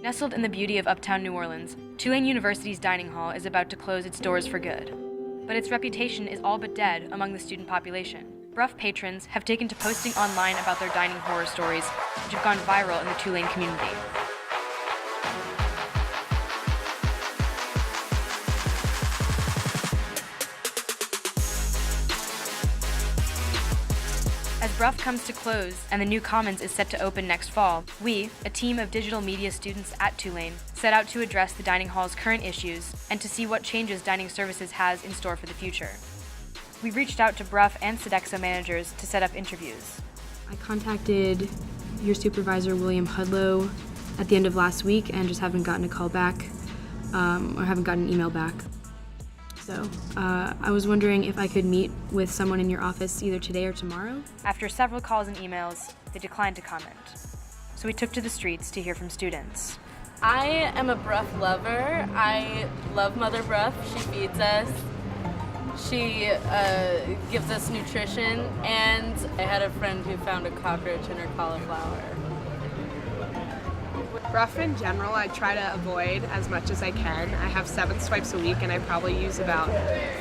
Nestled in the beauty of uptown New Orleans, Tulane University's dining hall is about to close its doors for good. But its reputation is all but dead among the student population. Bruff patrons have taken to posting online about their dining horror stories, which have gone viral in the Tulane community. As Bruff comes to close and the new Commons is set to open next fall, we, a team of digital media students at Tulane, set out to address the dining hall's current issues and to see what changes dining services has in store for the future. We reached out to Bruff and Sodexo managers to set up interviews. I contacted your supervisor, William Hudlow, at the end of last week and just haven't gotten a call back or haven't gotten an email back. So I was wondering if I could meet with someone in your office either today or tomorrow. After several calls and emails, they declined to comment. So we took to the streets to hear from students. I am a Bruff lover. I love Mother Bruff. She feeds us. She gives us nutrition, and I had a friend who found a cockroach in her cauliflower. Bruff in general, I try to avoid as much as I can. I have 7 swipes a week, and I probably use about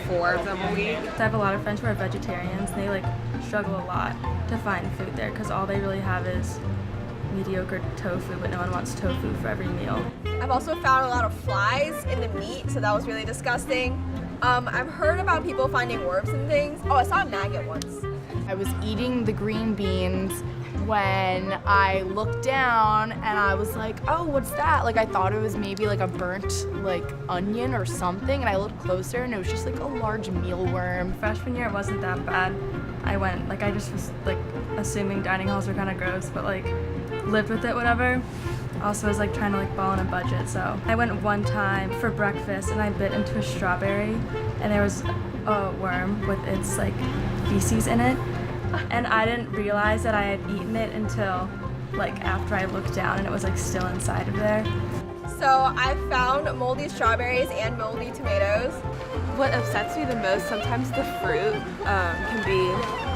4 of them a week. I have a lot of friends who are vegetarians, and they struggle a lot to find food there because all they really have is mediocre tofu, but no one wants tofu for every meal. I've also found a lot of flies in the meat, so that was really disgusting. I've heard about people finding worms and things. Oh, I saw a maggot once. I was eating the green beans when I looked down and I was like, oh, what's that? I thought it was maybe a burnt onion or something, and I looked closer and it was just a large mealworm. Freshman year, it wasn't that bad. I went, I just was assuming dining halls were kind of gross, but lived with it, whatever. Also was trying to ball on a budget, so I went one time for breakfast and I bit into a strawberry and there was a worm with its feces in it, and I didn't realize that I had eaten it until after I looked down and it was still inside of there. So I found moldy strawberries and moldy tomatoes. What upsets me the most, sometimes the fruit can be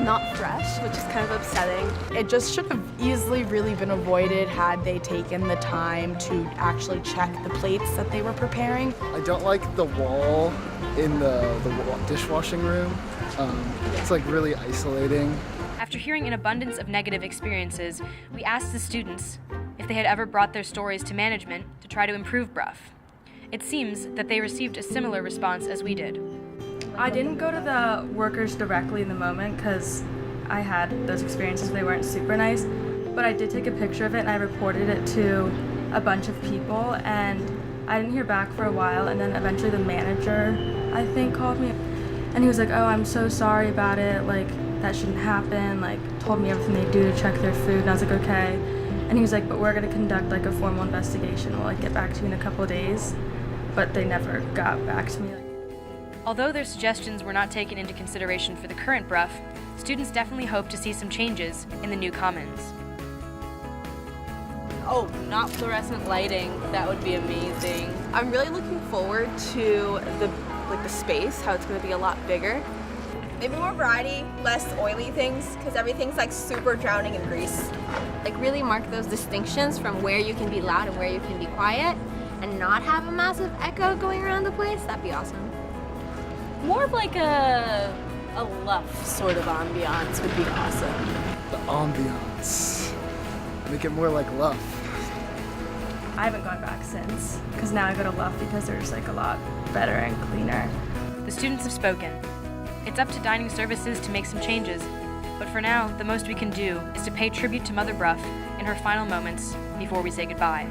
not fresh, which is kind of upsetting. It just should have easily really been avoided had they taken the time to actually check the plates that they were preparing. I don't like the wall in the dishwashing room. It's really isolating. After hearing an abundance of negative experiences, we asked the students if they had ever brought their stories to management to try to improve Bruff. It seems that they received a similar response as we did. I didn't go to the workers directly in the moment because I had those experiences. They weren't super nice, but I did take a picture of it and I reported it to a bunch of people, and I didn't hear back for a while, and then eventually the manager, I think, called me and he was like, oh, I'm so sorry about it, that shouldn't happen, told me everything they do to check their food, and I was like, okay. And he was like, but we're gonna conduct a formal investigation, we'll get back to you in a couple of days. But they never got back to me. Although their suggestions were not taken into consideration for the current Bruff, students definitely hope to see some changes in the new Commons. Oh, not fluorescent lighting. That would be amazing. I'm really looking forward to the space, how it's going to be a lot bigger. Maybe more variety, less oily things, because everything's super drowning in grease. Really mark those distinctions from where you can be loud and where you can be quiet, and not have a massive echo going around the place. That'd be awesome. More of a Luff sort of ambiance would be awesome. The ambiance. Make it more like Luff. I haven't gone back since, because now I go to Luff because they're just a lot better and cleaner. The students have spoken. It's up to dining services to make some changes, but for now, the most we can do is to pay tribute to Mother Bruff in her final moments before we say goodbye.